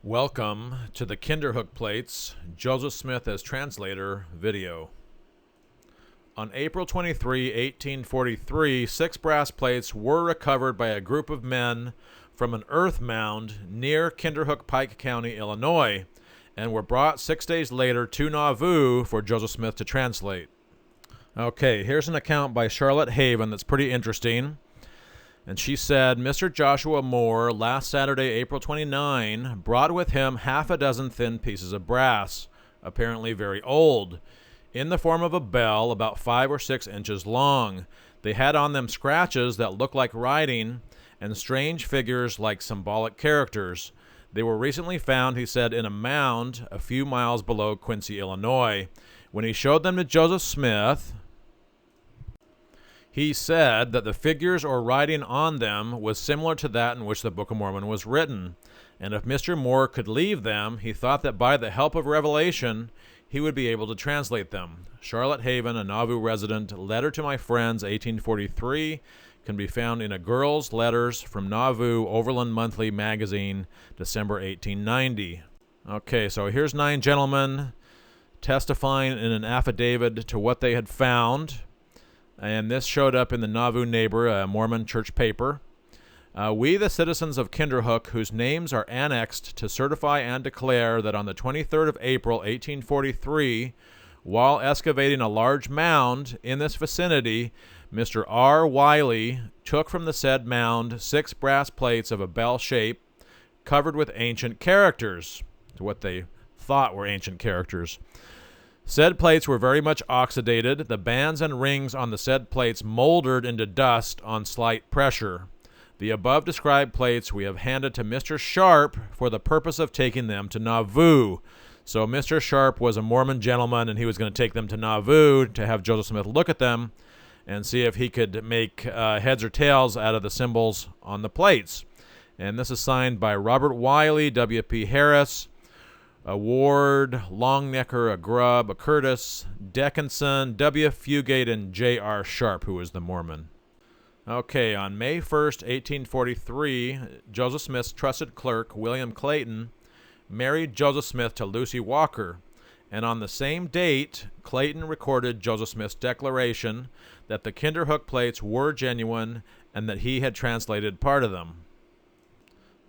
Welcome to the Kinderhook plates, Joseph Smith as Translator video. On April 23, 1843, 6 brass plates were recovered by a group of men from an earth mound near Kinderhook, Pike County, Illinois, and were brought 6 days later to Nauvoo for Joseph Smith to translate. Okay, here's an account by Charlotte Haven that's pretty interesting. And she said, Mr. Joshua Moore, last Saturday, April 29, brought with him half a dozen thin pieces of brass, apparently very old, in the form of a bell about 5 or 6 inches long. They had on them scratches that looked like writing and strange figures like symbolic characters. They were recently found, he said, in a mound a few miles below Quincy, Illinois. When he showed them to Joseph Smith, he said that the figures or writing on them was similar to that in which the Book of Mormon was written, and if Mr. Moore could leave them, he thought that by the help of revelation, he would be able to translate them. Charlotte Haven, a Nauvoo resident, Letter to My Friends, 1843, can be found in A Girl's Letters from Nauvoo, Overland Monthly Magazine, December 1890. Okay, so here's 9 gentlemen testifying in an affidavit to what they had found. And this showed up in the Nauvoo Neighbor, a Mormon church paper. We, the citizens of Kinderhook, whose names are annexed to certify and declare that on the 23rd of April, 1843, while excavating a large mound in this vicinity, Mr. R. Wiley took from the said mound 6 brass plates of a bell shape covered with ancient characters, to what they thought were ancient characters. Said plates were very much oxidated. The bands and rings on the said plates moldered into dust on slight pressure. The above described plates we have handed to Mr. Sharp for the purpose of taking them to Nauvoo. So Mr. Sharp was a Mormon gentleman, and he was going to take them to Nauvoo to have Joseph Smith look at them and see if he could make heads or tails out of the symbols on the plates. And this is signed by Robert Wiley, W.P. Harris, a Ward, Longnecker, a Grubb, a Curtis, Dickinson, W. Fugate, and J.R. Sharp, who was the Mormon. Okay, on May 1st, 1843, Joseph Smith's trusted clerk, William Clayton, married Joseph Smith to Lucy Walker, and on the same date, Clayton recorded Joseph Smith's declaration that the Kinderhook plates were genuine and that he had translated part of them.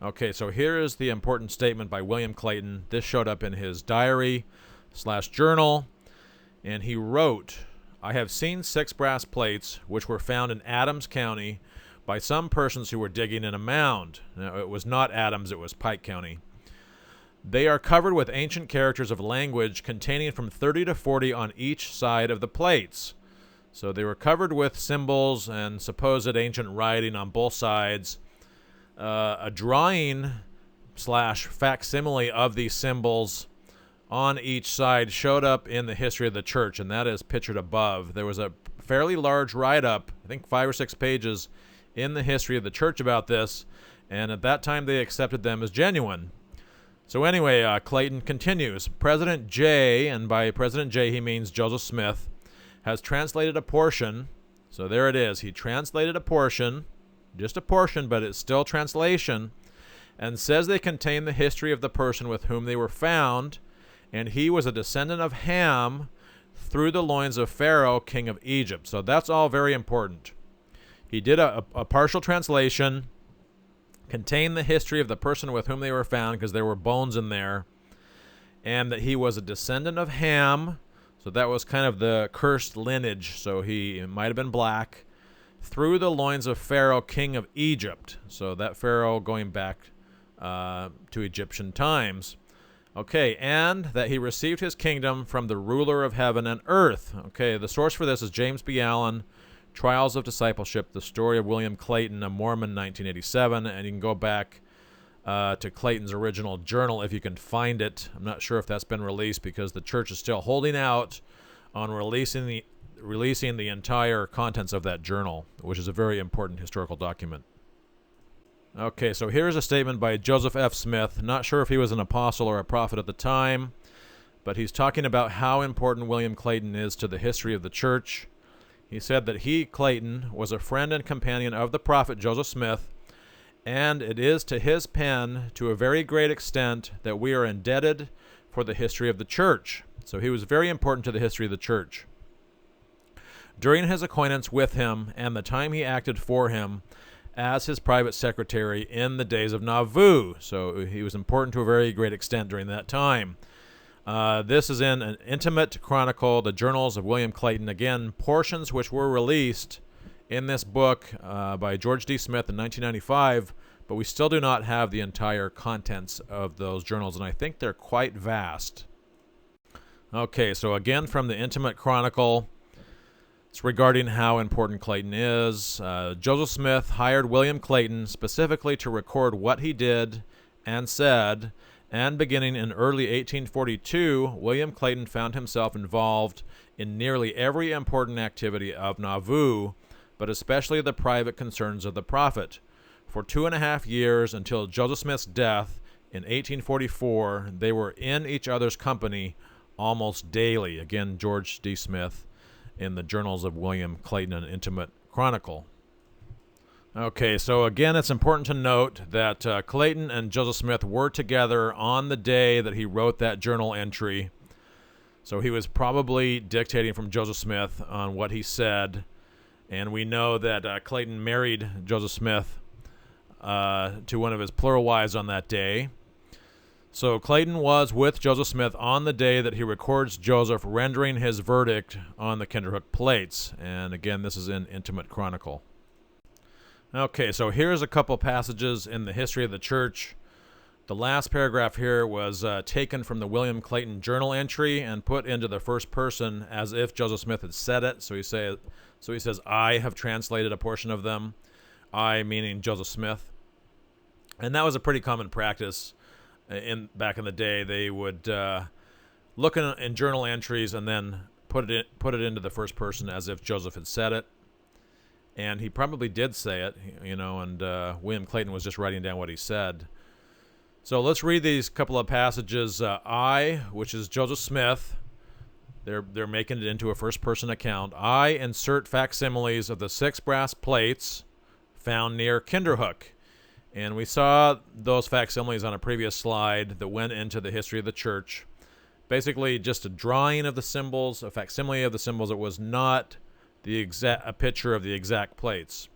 Okay, so here is the important statement by William Clayton. This showed up in his diary/journal, and he wrote, I have seen 6 brass plates which were found in Adams County by some persons who were digging in a mound. Now, it was not Adams, it was Pike County. They are covered with ancient characters of language containing from 30 to 40 on each side of the plates. So they were covered with symbols and supposed ancient writing on both sides. A drawing/facsimile of these symbols on each side showed up in the history of the church, and that is pictured above. There was a fairly large write-up, I think 5 or 6 pages, in the history of the church about this, and at that time they accepted them as genuine. So anyway, Clayton continues. President J, and by President J he means Joseph Smith, has translated a portion. So there it is. He translated a portion. Just a portion, but it's still translation, and says they contain the history of the person with whom they were found, and he was a descendant of Ham through the loins of Pharaoh, king of Egypt. So that's all very important. He did a partial translation, contained the history of the person with whom they were found, because there were bones in there, and that he was a descendant of Ham, so that was kind of the cursed lineage, so he might have been black, through the loins of Pharaoh, king of Egypt. So that Pharaoh going back to Egyptian times. Okay, and that he received his kingdom from the ruler of heaven and earth. Okay, the source for this is James B. Allen, Trials of Discipleship, The Story of William Clayton, a Mormon, 1987. And you can go back to Clayton's original journal if you can find it. I'm not sure if that's been released because the church is still holding out on releasing the entire contents of that journal, which is a very important historical document. Okay, so here's a statement by Joseph F. Smith. Not sure if he was an apostle or a prophet at the time, but he's talking about how important William Clayton is to the history of the church. He said that he, Clayton, was a friend and companion of the prophet Joseph Smith, and it is to his pen, to a very great extent, that we are indebted for the history of the church. So he was very important to the history of the church. During his acquaintance with him and the time he acted for him as his private secretary in the days of Nauvoo. So he was important to a very great extent during that time. This is in an intimate chronicle, the journals of William Clayton. Again, portions which were released in this book by George D. Smith in 1995, but we still do not have the entire contents of those journals, and I think they're quite vast. Okay, so again from the intimate chronicle, it's regarding how important Clayton is. Joseph Smith hired William Clayton specifically to record what he did and said, and beginning in early 1842, William Clayton found himself involved in nearly every important activity of Nauvoo, but especially the private concerns of the prophet. For 2.5 years, until Joseph Smith's death in 1844, they were in each other's company almost daily. Again, George D. Smith in the journals of William Clayton, an intimate chronicle. Okay, so again, it's important to note that Clayton and Joseph Smith were together on the day that he wrote that journal entry. So he was probably dictating from Joseph Smith on what he said. And we know that Clayton married Joseph Smith to one of his plural wives on that day. So Clayton was with Joseph Smith on the day that he records Joseph rendering his verdict on the Kinderhook plates. And again, this is in Intimate Chronicle. Okay, so here's a couple passages in the history of the church. The last paragraph here was taken from the William Clayton journal entry and put into the first person as if Joseph Smith had said it. So he says, I have translated a portion of them. I meaning Joseph Smith. And that was a pretty common practice back in the day. They would look in journal entries and then put it into the first person as if Joseph had said it. And he probably did say it, and William Clayton was just writing down what he said. So let's read these couple of passages. I, which is Joseph Smith, they're making it into a first-person account. I insert facsimiles of the 6 brass plates found near Kinderhook. And we saw those facsimiles on a previous slide that went into the history of the church. Basically, just a drawing of the symbols, a facsimile of the symbols. It was not a picture of the exact plates.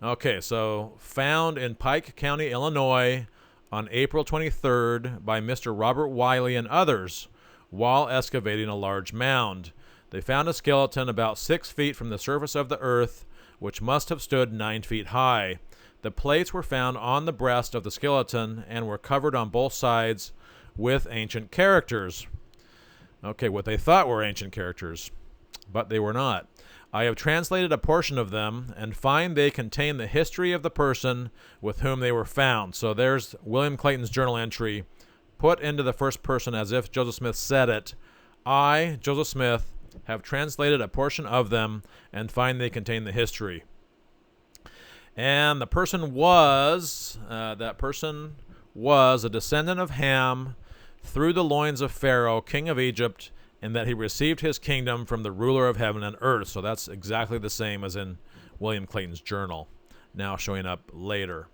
Okay, so found in Pike County, Illinois, on April 23rd by Mr. Robert Wiley and others while excavating a large mound. They found a skeleton about 6 feet from the surface of the earth, which must have stood 9 feet high. The plates were found on the breast of the skeleton and were covered on both sides with ancient characters. Okay, what they thought were ancient characters, but they were not. I have translated a portion of them and find they contain the history of the person with whom they were found. So there's William Clayton's journal entry put into the first person as if Joseph Smith said it. I, Joseph Smith, have translated a portion of them and find they contain the history. And the person was, a descendant of Ham through the loins of Pharaoh, king of Egypt, and that he received his kingdom from the ruler of heaven and earth. So that's exactly the same as in William Clayton's journal, now showing up later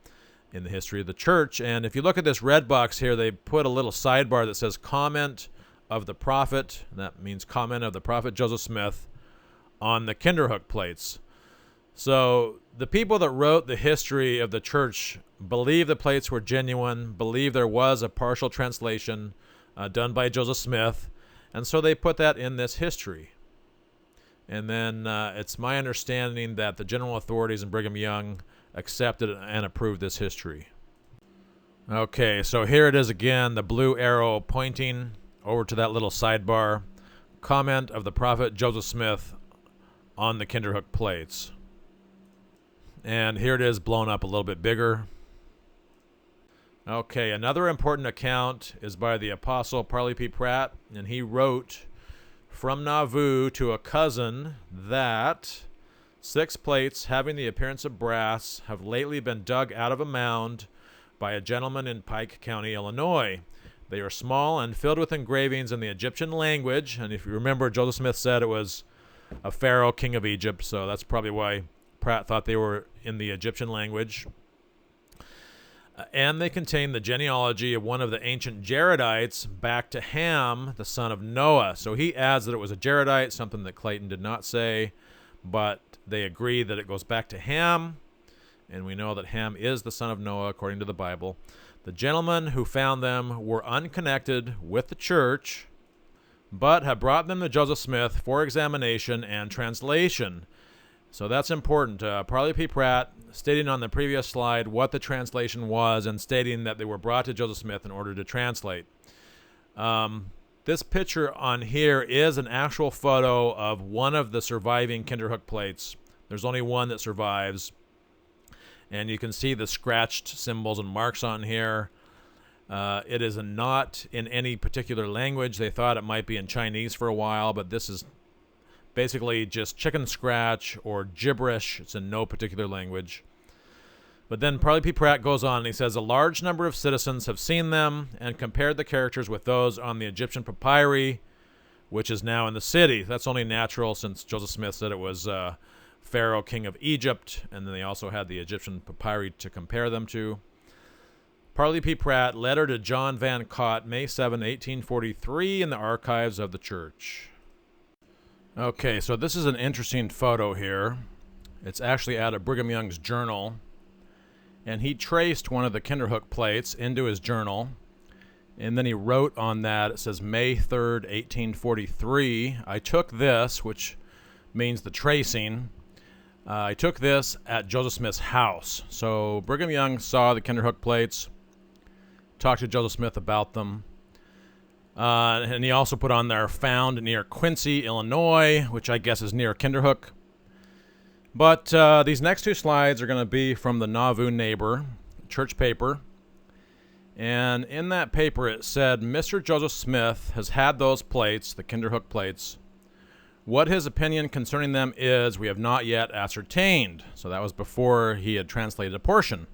in the history of the church. And if you look at this red box here, they put a little sidebar that says comment of the prophet. That means comment of the prophet Joseph Smith on the Kinderhook plates. So the people that wrote the history of the church believe the plates were genuine, believe there was a partial translation done by Joseph Smith, and so they put that in this history. And then it's my understanding that the general authorities in Brigham Young accepted and approved this history. Okay, so here it is again, the blue arrow pointing over to that little sidebar. Comment of the prophet Joseph Smith on the Kinderhook plates. And here it is blown up a little bit bigger. Okay, another important account is by the Apostle Parley P. Pratt, and he wrote from Nauvoo to a cousin that 6 plates having the appearance of brass have lately been dug out of a mound by a gentleman in Pike County, Illinois. They are small and filled with engravings in the Egyptian language, and if you remember, Joseph Smith said it was a Pharaoh, king of Egypt, so that's probably why Pratt thought they were in the Egyptian language. And they contain the genealogy of one of the ancient Jaredites back to Ham, the son of Noah. So he adds that it was a Jaredite, something that Clayton did not say, but they agree that it goes back to Ham, and we know that Ham is the son of Noah according to the Bible. The gentlemen who found them were unconnected with the church, but have brought them to Joseph Smith for examination and translation. So that's important. Parley P. Pratt stating on the previous slide what the translation was and stating that they were brought to Joseph Smith in order to translate. This picture on here is an actual photo of one of the surviving Kinderhook plates. There's only one that survives. And you can see the scratched symbols and marks on here. It is not in any particular language. They thought it might be in Chinese for a while, but this is basically just chicken scratch or gibberish. It's in no particular language. But then Parley P. Pratt goes on and he says, a large number of citizens have seen them and compared the characters with those on the Egyptian papyri, which is now in the city. That's only natural since Joseph Smith said it was Pharaoh, king of Egypt, and then they also had the Egyptian papyri to compare them to. Parley P. Pratt, letter to John Van Cott, May 7, 1843, in the archives of the church. Okay, so this is an interesting photo here. It's actually out of Brigham Young's journal, and he traced one of the Kinderhook plates into his journal, and then he wrote on that, it says May 3rd, 1843. I took this, which means the tracing. I took this at Joseph Smith's house. So Brigham Young saw the Kinderhook plates, talked to Joseph Smith about them, and he also put on there found near Quincy, Illinois, which I guess is near Kinderhook. But these next two slides are going to be from the Nauvoo Neighbor, church paper. And in that paper it said, Mr. Joseph Smith has had those plates, the Kinderhook plates. What his opinion concerning them is, we have not yet ascertained. So that was before he had translated a portion.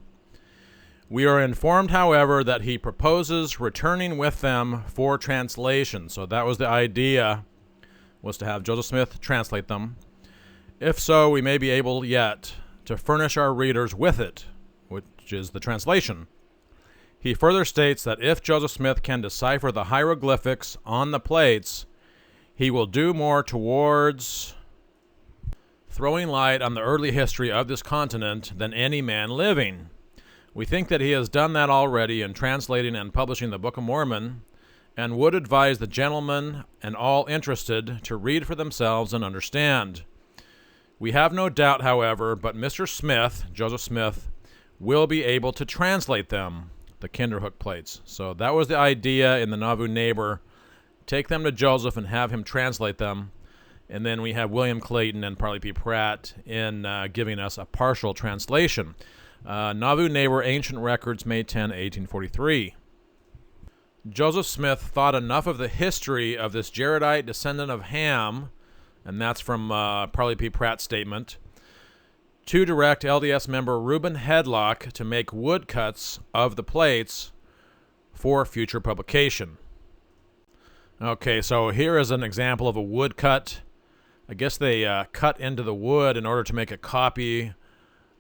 We are informed, however, that he proposes returning with them for translation. So that was the idea, was to have Joseph Smith translate them. If so, we may be able yet to furnish our readers with it, which is the translation. He further states that if Joseph Smith can decipher the hieroglyphics on the plates, he will do more towards throwing light on the early history of this continent than any man living. We think that he has done that already in translating and publishing the Book of Mormon, and would advise the gentlemen and all interested to read for themselves and understand. We have no doubt, however, but Mr. Smith, Joseph Smith, will be able to translate them, the Kinderhook plates. So that was the idea in the Nauvoo Neighbor. Take them to Joseph and have him translate them. And then we have William Clayton and Parley P. Pratt in giving us a partial translation. Nauvoo Neighbor, Ancient Records, May 10, 1843. Joseph Smith thought enough of the history of this Jaredite descendant of Ham, and that's from Parley P. Pratt's statement, to direct LDS member Reuben Hedlock to make woodcuts of the plates for future publication. Okay, so here is an example of a woodcut. I guess they cut into the wood in order to make a copy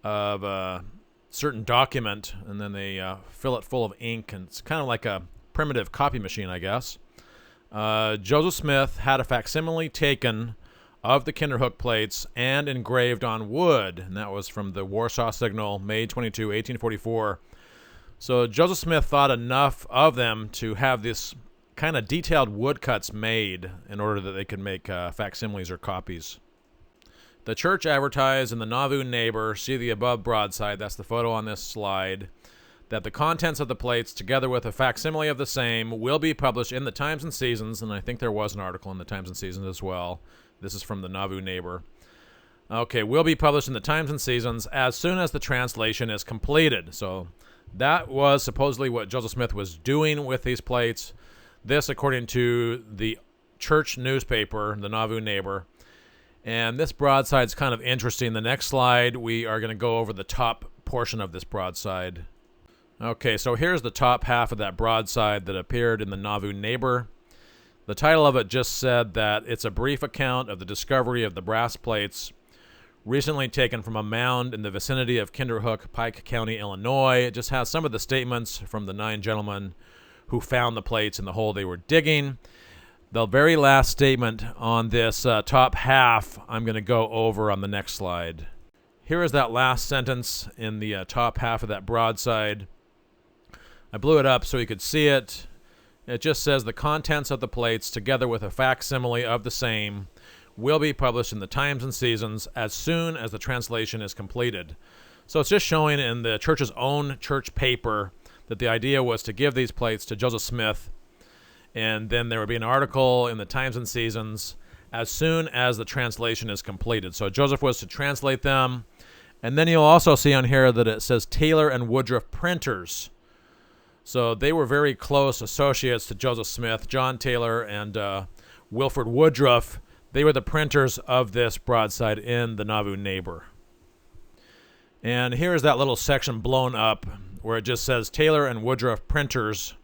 of a certain document, and then they fill it full of ink, and it's kind of like a primitive copy machine, I guess. Joseph Smith had a facsimile taken of the Kinderhook plates and engraved on wood, and that was from the Warsaw Signal, May 22, 1844. So Joseph Smith thought enough of them to have this kind of detailed woodcuts made in order that they could make facsimiles or copies. The church advertised in the Nauvoo Neighbor, see the above broadside, that's the photo on this slide, that the contents of the plates, together with a facsimile of the same, will be published in the Times and Seasons, and I think there was an article in the Times and Seasons as well. This is from the Nauvoo Neighbor. Okay, will be published in the Times and Seasons as soon as the translation is completed. So that was supposedly what Joseph Smith was doing with these plates. This, according to the church newspaper, the Nauvoo Neighbor. And this broadside is kind of interesting. The next slide, we are going to go over the top portion of this broadside. Okay, so here's the top half of that broadside that appeared in the Nauvoo Neighbor. The title of it just said that it's a brief account of the discovery of the brass plates recently taken from a mound in the vicinity of Kinderhook, Pike County, Illinois. It just has some of the statements from the 9 gentlemen who found the plates in the hole they were digging. The very last statement on this top half I'm going to go over on the next slide. Here is that last sentence in the top half of that broadside. I blew it up so you could see it. It just says the contents of the plates, together with a facsimile of the same, will be published in the Times and Seasons as soon as the translation is completed. So it's just showing in the church's own church paper that the idea was to give these plates to Joseph Smith, and then there would be an article in the Times and Seasons as soon as the translation is completed. So Joseph was to translate them. And then you'll also see on here that it says Taylor and Woodruff printers. So they were very close associates to Joseph Smith. John Taylor and Wilford Woodruff, they were the printers of this broadside in the Nauvoo Neighbor. And here's that little section blown up where it just says Taylor and Woodruff printers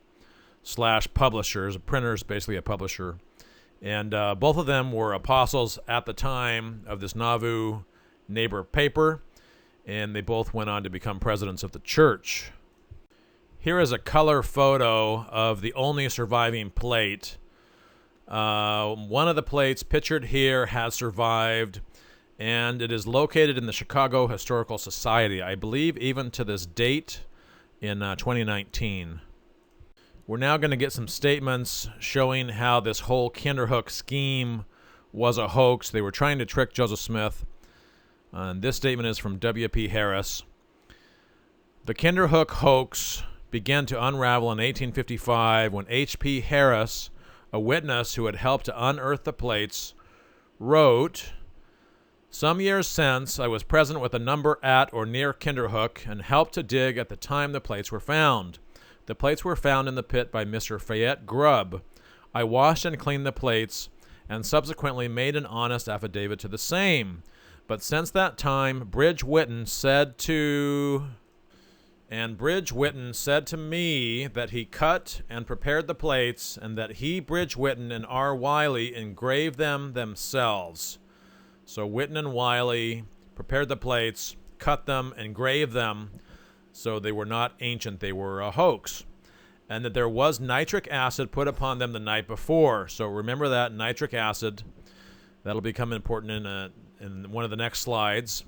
/ publishers. Printers, basically a publisher. And both of them were apostles at the time of this Nauvoo Neighbor paper, and they both went on to become presidents of the church. Here is a color photo of the only surviving plate. One of the plates pictured here has survived, and it is located in the Chicago Historical Society, I believe even to this date in 2019. We're now going to get some statements showing how this whole Kinderhook scheme was a hoax. They were trying to trick Joseph Smith. And this statement is from W.P. Harris. The Kinderhook hoax began to unravel in 1855 when H.P. Harris, a witness who had helped to unearth the plates, wrote, "Some years since, I was present with a number at or near Kinderhook and helped to dig at the time the plates were found. The plates were found in the pit by Mr. Fayette Grubb. I washed and cleaned the plates and subsequently made an honest affidavit to the same. But since that time, Bridge Whitten said to me that he cut and prepared the plates and that he, Bridge Whitten, and R. Wiley engraved them themselves." So Whitten and Wiley prepared the plates, cut them, engraved them, so they were not ancient, they were a hoax. And that there was nitric acid put upon them the night before. So remember that, nitric acid. That'll become important in one of the next slides.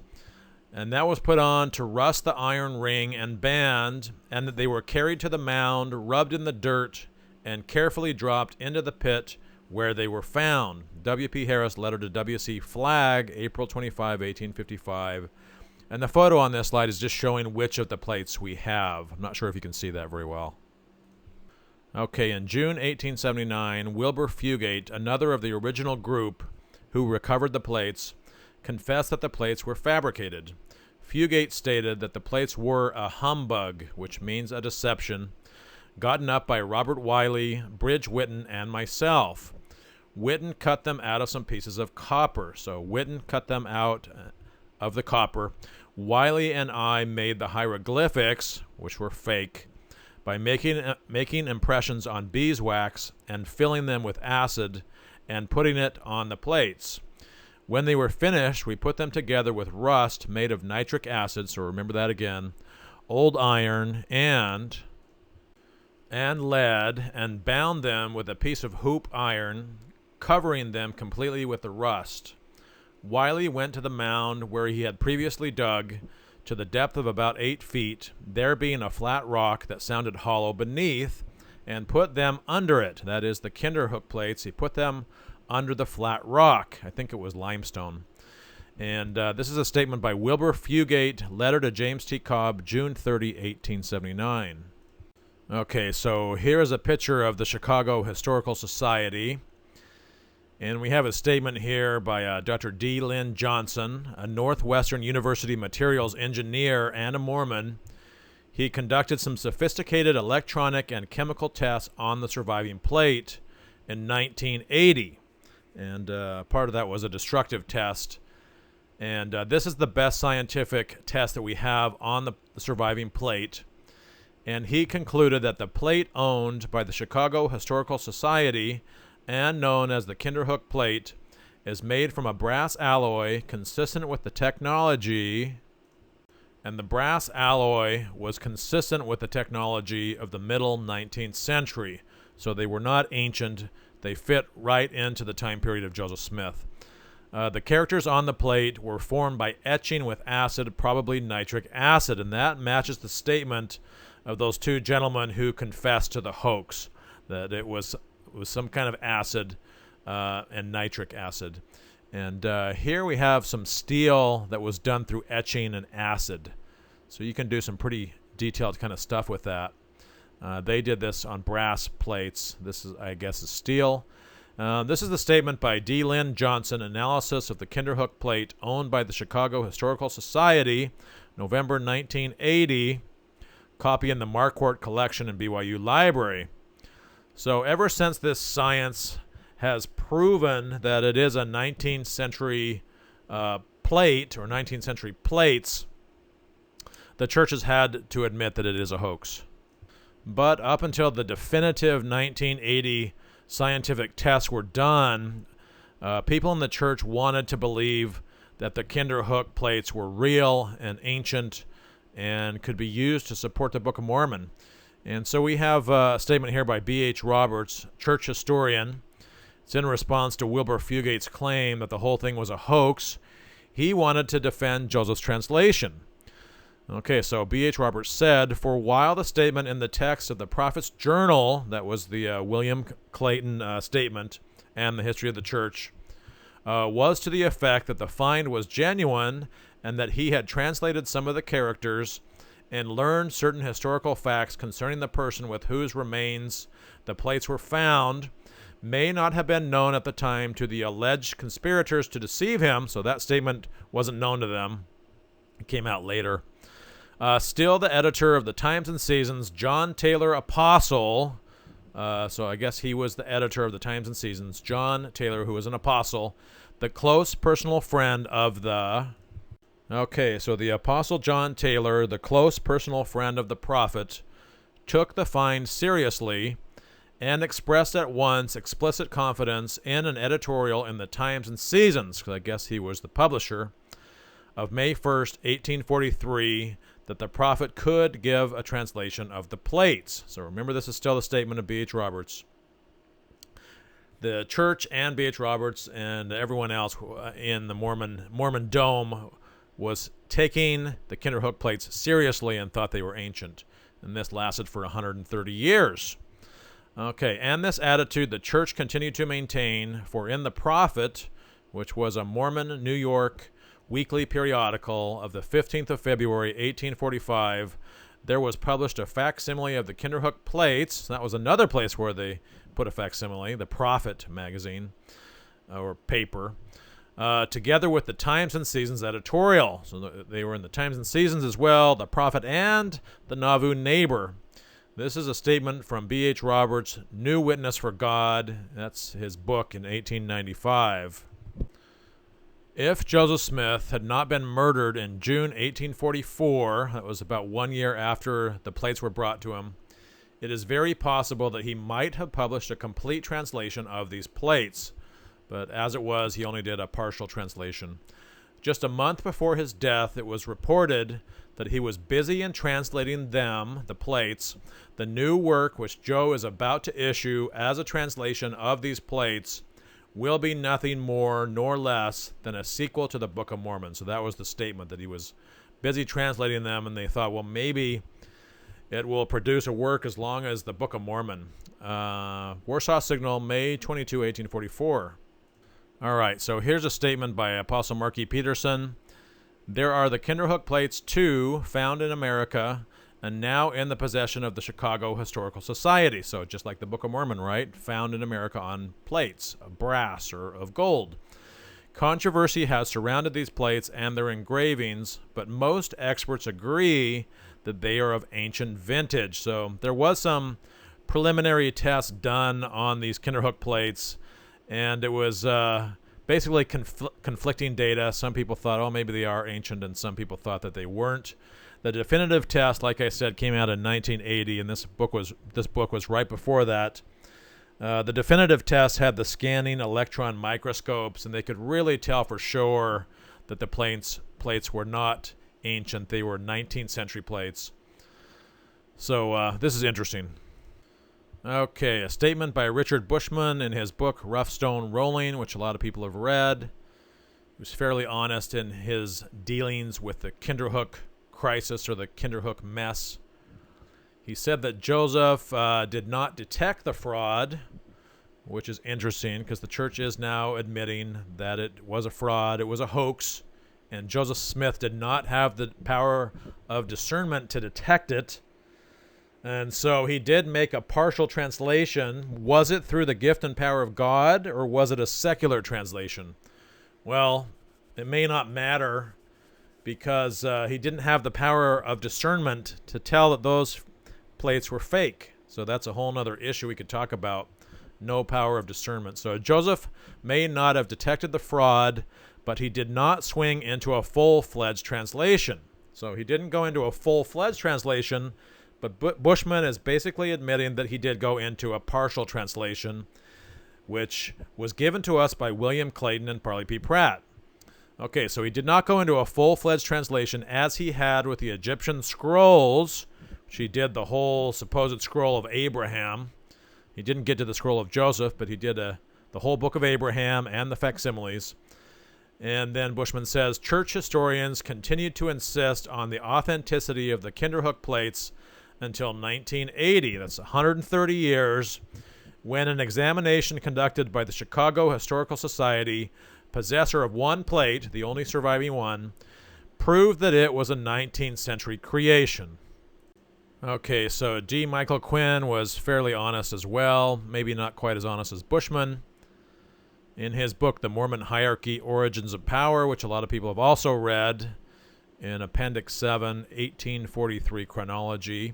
And that was put on to rust the iron ring and band, and that they were carried to the mound, rubbed in the dirt, and carefully dropped into the pit where they were found. W.P. Harris, letter to W.C. Flagg, April 25, 1855. And the photo on this slide is just showing which of the plates we have. I'm not sure if you can see that very well. Okay, in June 1879, Wilbur Fugate, another of the original group who recovered the plates, confessed that the plates were fabricated. Fugate stated that the plates were a humbug, which means a deception, gotten up by Robert Wiley, Bridge Whitten, and myself. Whitten cut them out of some pieces of copper. So Whitten cut them out of the copper. Wiley and I made the hieroglyphics, which were fake, by making impressions on beeswax and filling them with acid and putting it on the plates. When they were finished, we put them together with rust made of nitric acid, so remember that again, old iron, and lead, and bound them with a piece of hoop iron, covering them completely with the rust. Wiley went to the mound where he had previously dug to the depth of about 8 feet, there being a flat rock that sounded hollow beneath, and put them under it. That is the Kinderhook plates. He put them under the flat rock. I think it was limestone. And this is a statement by Wilbur Fugate, letter to James T. Cobb, June 30, 1879. Okay, so here is a picture of the Chicago Historical Society. And we have a statement here by Dr. D. Lynn Johnson, a Northwestern University materials engineer and a Mormon. He conducted some sophisticated electronic and chemical tests on the surviving plate in 1980. And part of that was a destructive test. And this is the best scientific test that we have on the surviving plate. And he concluded that the plate owned by the Chicago Historical Society and known as the Kinderhook plate is made from a brass alloy consistent with the technology, and the brass alloy was consistent with the technology of the middle 19th century. So they were not ancient. They fit right into the time period of Joseph Smith. The characters on the plate were formed by etching with acid, probably nitric acid, and that matches the statement of those two gentlemen who confessed to the hoax, that it was some kind of acid and nitric acid. And here we have some steel that was done through etching and acid. So you can do some pretty detailed kind of stuff with that. They did this on brass plates. This is, I guess, is steel. This is the statement by D. Lynn Johnson, Analysis of the Kinderhook Plate, owned by the Chicago Historical Society, November 1980. Copy in the Marquardt Collection in BYU Library. So ever since this science has proven that it is a 19th century plate, or 19th century plates, the church has had to admit that it is a hoax. But up until the definitive 1980 scientific tests were done, people in the church wanted to believe that the Kinderhook plates were real and ancient and could be used to support the Book of Mormon. And so we have a statement here by B.H. Roberts, church historian. It's in response to Wilbur Fugate's claim that the whole thing was a hoax. He wanted to defend Joseph's translation. Okay, so B.H. Roberts said, for while the statement in the text of the Prophet's Journal, that was the William Clayton statement, and the history of the church, was to the effect that the find was genuine and that he had translated some of the characters and learned certain historical facts concerning the person with whose remains the plates were found, may not have been known at the time to the alleged conspirators to deceive him. So that statement wasn't known to them. It came out later. Still, the editor of the Times and Seasons, John Taylor Apostle, so I guess he was the editor of the Times and Seasons, John Taylor, who was an apostle, the close personal friend of the... Okay, so the Apostle John Taylor, the close personal friend of the prophet, took the find seriously and expressed at once explicit confidence in an editorial in the Times and Seasons, because I guess he was the publisher, of May 1st, 1843, that the prophet could give a translation of the plates. So remember, this is still the statement of B.H. Roberts. The church and B.H. Roberts and everyone else in the Mormon Dome was taking the Kinderhook plates seriously and thought they were ancient. And this lasted for 130 years. Okay, and this attitude the church continued to maintain, for in the Prophet, which was a Mormon New York weekly periodical of the 15th of February, 1845, there was published a facsimile of the Kinderhook plates. That was another place where they put a facsimile, the Prophet magazine, or paper, together with the Times and Seasons editorial. So they were in the Times and Seasons as well, the Prophet and the Nauvoo Neighbor. This is a statement from B.H. Roberts' New Witness for God. That's his book in 1895. If Joseph Smith had not been murdered in June 1844, that was about 1 year after the plates were brought to him, it is very possible that he might have published a complete translation of these plates. But as it was, he only did a partial translation. Just a month before his death, it was reported that he was busy in translating them, the plates. The new work which Joe is about to issue as a translation of these plates will be nothing more nor less than a sequel to the Book of Mormon. So that was the statement, that he was busy translating them, and they thought, well, maybe it will produce a work as long as the Book of Mormon. Warsaw Signal, May 22, 1844. All right, so here's a statement by Apostle Mark E. Peterson. There are the Kinderhook plates, too, found in America and now in the possession of the Chicago Historical Society. So just like the Book of Mormon, right? Found in America on plates of brass or of gold. Controversy has surrounded these plates and their engravings, but most experts agree that they are of ancient vintage. So there was some preliminary tests done on these Kinderhook plates, and it was basically conflicting data. Some people thought, oh, maybe they are ancient, and some people thought that they weren't. The definitive test, like I said, came out in 1980, and this book was right before that. The definitive tests had the scanning electron microscopes, and they could really tell for sure that the plates were not ancient. They were 19th century plates. So this is interesting. Okay, a statement by Richard Bushman in his book Rough Stone Rolling, which a lot of people have read. He was fairly honest in his dealings with the Kinderhook crisis, or the Kinderhook mess. He said that Joseph did not detect the fraud, which is interesting because the church is now admitting that it was a fraud, it was a hoax, and Joseph Smith did not have the power of discernment to detect it. And so he did make a partial translation. Was it through the gift and power of God, or was it a secular translation? Well, it may not matter, because he didn't have the power of discernment to tell that those plates were fake. So that's a whole nother issue we could talk about. No power of discernment. So Joseph may not have detected the fraud, but he did not swing into a full-fledged translation. So he didn't go into a full-fledged translation, but Bushman is basically admitting that he did go into a partial translation, which was given to us by William Clayton and Parley P. Pratt. Okay, so he did not go into a full-fledged translation as he had with the Egyptian scrolls, which he did the whole supposed scroll of Abraham. He didn't get to the scroll of Joseph, but he did the whole book of Abraham and the facsimiles. And then Bushman says, church historians continued to insist on the authenticity of the Kinderhook plates until 1980. That's 130 years, when an examination conducted by the Chicago Historical Society, possessor of one plate, the only surviving one, proved that it was a 19th century creation. Okay, so D. Michael Quinn was fairly honest as well, maybe not quite as honest as Bushman. In his book, The Mormon Hierarchy, Origins of Power, which a lot of people have also read, in Appendix 7, 1843 Chronology,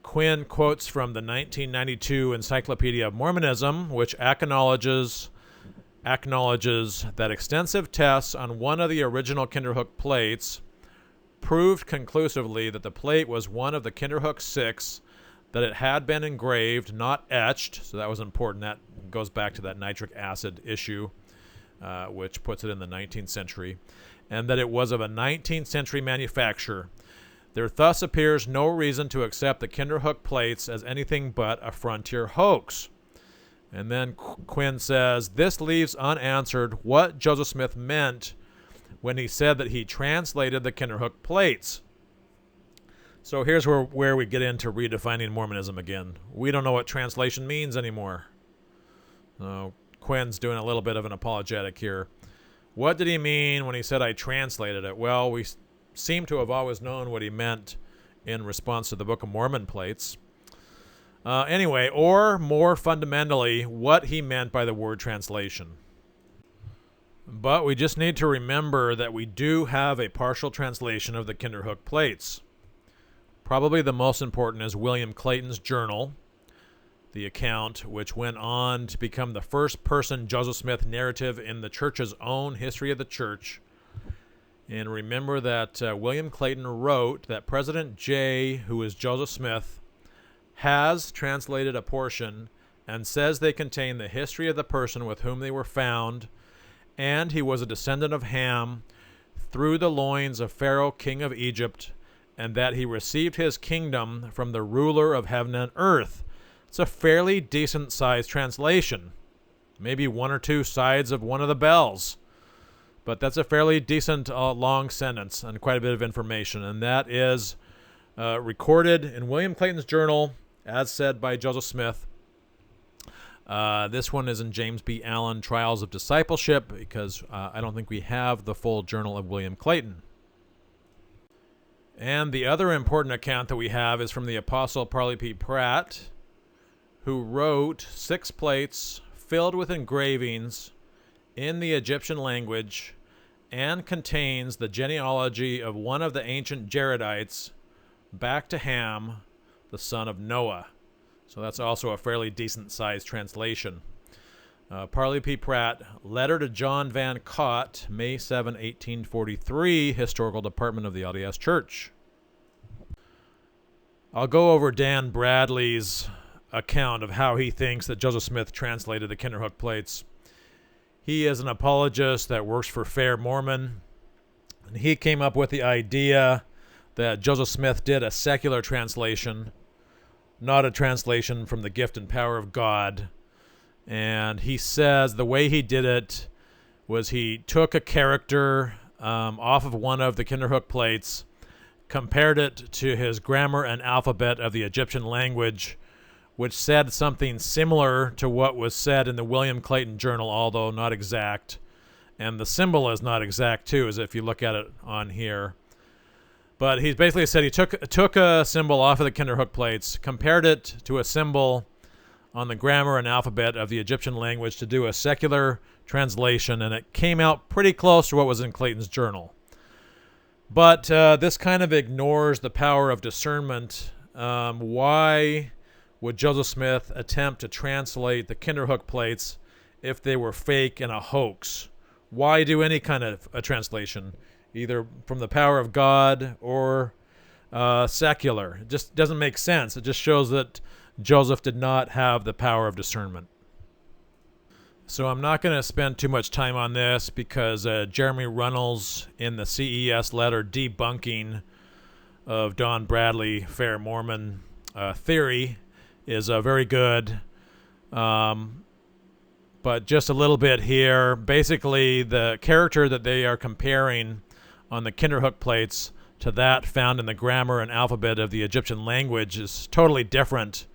Quinn quotes from the 1992 Encyclopedia of Mormonism, which acknowledges that extensive tests on one of the original Kinderhook plates proved conclusively that the plate was one of the Kinderhook 6, that it had been engraved, not etched. So that was important. That goes back to that nitric acid issue, which puts it in the 19th century, and that it was of a 19th century manufacture. There thus appears no reason to accept the Kinderhook plates as anything but a frontier hoax. And then Quinn says, this leaves unanswered what Joseph Smith meant when he said that he translated the Kinderhook plates. So here's where we get into redefining Mormonism again. We don't know what translation means anymore. Quinn's doing a little bit of an apologetic here. What did he mean when he said I translated it? Well, we seem to have always known what he meant in response to the Book of Mormon plates. Anyway, or more fundamentally, what he meant by the word translation. But we just need to remember that we do have a partial translation of the Kinderhook plates. Probably the most important is William Clayton's journal, the account which went on to become the first-person Joseph Smith narrative in the church's own history of the church. And remember that William Clayton wrote that President J, who is Joseph Smith, has translated a portion and says they contain the history of the person with whom they were found, and he was a descendant of Ham through the loins of Pharaoh, king of Egypt, and that he received his kingdom from the ruler of heaven and earth. It's a fairly decent-sized translation. Maybe one or two sides of one of the bells. But that's a fairly decent long sentence and quite a bit of information. And that is recorded in William Clayton's journal, as said by Joseph Smith. This one is in James B. Allen, Trials of Discipleship, because I don't think we have the full journal of William Clayton. And the other important account that we have is from the Apostle Parley P. Pratt, who wrote 6 plates filled with engravings in the Egyptian language and contains the genealogy of one of the ancient Jaredites back to Ham, the son of Noah. So that's also a fairly decent-sized translation. Parley P. Pratt, Letter to John Van Cott, May 7, 1843, Historical Department of the LDS Church. I'll go over Dan Bradley's account of how he thinks that Joseph Smith translated the Kinderhook plates. He is an apologist that works for Fair Mormon, and he came up with the idea that Joseph Smith did a secular translation, not a translation from the gift and power of God. And he says the way he did it was he took a character off of one of the Kinderhook plates, compared it to his grammar and alphabet of the Egyptian language, which said something similar to what was said in the William Clayton Journal, although not exact. And the symbol is not exact, too, as if you look at it on here. But he basically said he took a symbol off of the Kinderhook plates, compared it to a symbol on the grammar and alphabet of the Egyptian language to do a secular translation, and it came out pretty close to what was in Clayton's journal. But this kind of ignores the power of discernment. Why would Joseph Smith attempt to translate the Kinderhook plates if they were fake and a hoax? Why do any kind of a translation, either from the power of God or secular? It just doesn't make sense. It just shows that Joseph did not have the power of discernment. So I'm not going to spend too much time on this because Jeremy Runnels in the CES letter debunking of Don Bradley Fair Mormon theory is very good. But just a little bit here. Basically, the character that they are comparing on the Kinderhook plates to that found in the grammar and alphabet of the Egyptian language is totally different.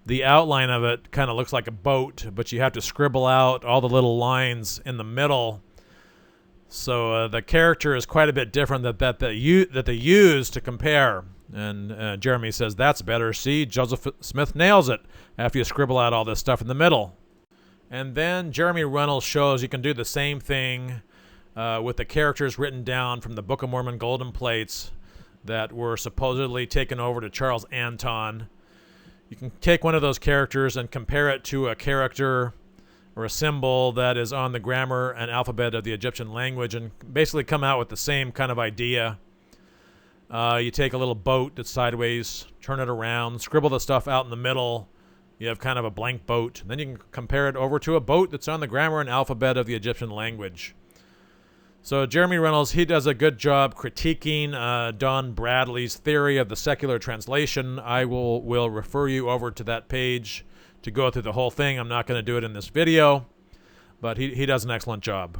The outline of it kind of looks like a boat, but you have to scribble out all the little lines in the middle. So the character is quite a bit different that they use to compare. And Jeremy says, that's better. See, Joseph Smith nails it after you scribble out all this stuff in the middle. And then Jeremy Runnels shows you can do the same thing with the characters written down from the Book of Mormon golden plates that were supposedly taken over to Charles Anton. You can take one of those characters and compare it to a character or a symbol that is on the grammar and alphabet of the Egyptian language and basically come out with the same kind of idea. You take a little boat that's sideways, turn it around, scribble the stuff out in the middle. You have kind of a blank boat. Then you can compare it over to a boat that's on the grammar and alphabet of the Egyptian language. So Jeremy Runnels, he does a good job critiquing Don Bradley's theory of the secular translation. I will refer you over to that page to go through the whole thing. I'm not going to do it in this video, but he does an excellent job.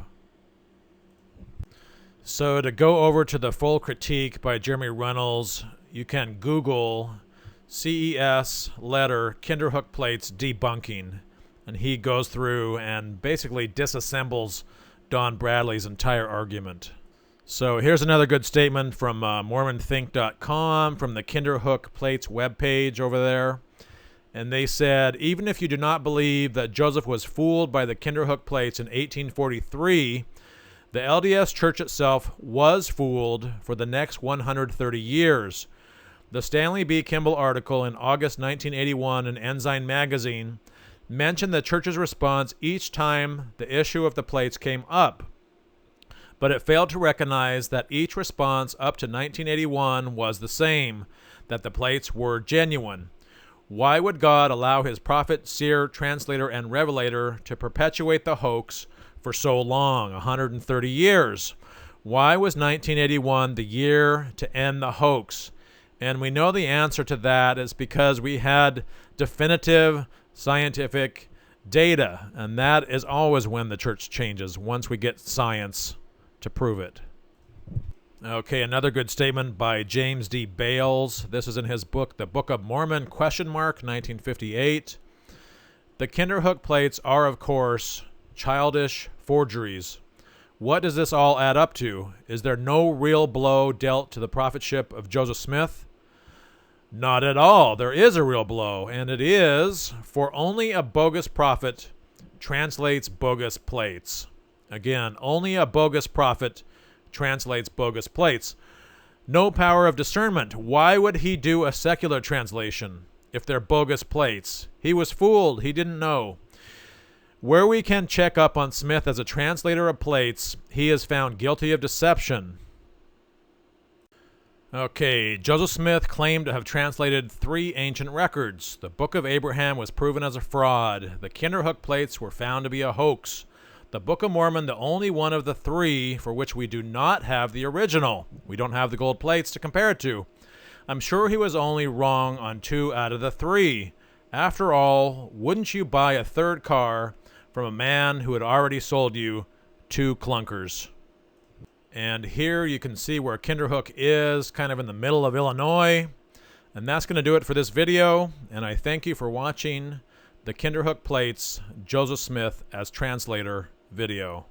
So to go over to the full critique by Jeremy Runnels, you can Google CES letter Kinderhook plates debunking, and he goes through and basically disassembles Don Bradley's entire argument. So here's another good statement from MormonThink.com from the Kinderhook plates webpage over there. And they said, even if you do not believe that Joseph was fooled by the Kinderhook plates in 1843, the LDS Church itself was fooled for the next 130 years. The Stanley B. Kimball article in August 1981 in Ensign magazine mentioned the church's response each time the issue of the plates came up, but it failed to recognize that each response up to 1981 was the same, that the plates were genuine. Why would God allow his prophet, seer, translator, and revelator to perpetuate the hoax for so long, 130 years? Why was 1981 the year to end the hoax? And we know the answer to that is because we had definitive scientific data, and that is always when the church changes, once we get science to prove it. Okay, another good statement by James D. Bales. This is in his book, The Book of Mormon, 1958. The Kinderhook plates are, of course, childish forgeries. What does this all add up to? Is there no real blow dealt to the prophetship of Joseph Smith? Not at all. There is a real blow, and it is, for only a bogus prophet translates bogus plates. Again, only a bogus prophet translates bogus plates. No power of discernment. Why would he do a secular translation if they're bogus plates? He was fooled. He didn't know. Where we can check up on Smith as a translator of plates, he is found guilty of deception. Okay, Joseph Smith claimed to have translated 3 ancient records. The Book of Abraham was proven as a fraud. The Kinderhook plates were found to be a hoax. The Book of Mormon, the only one of the 3 for which we do not have the original. We don't have the gold plates to compare it to. I'm sure he was only wrong on 2 out of the 3. After all, wouldn't you buy a 3rd car from a man who had already sold you 2 clunkers? And here you can see where Kinderhook is, kind of in the middle of Illinois. And that's going to do it for this video. And I thank you for watching the Kinderhook Plates Joseph Smith as Translator video.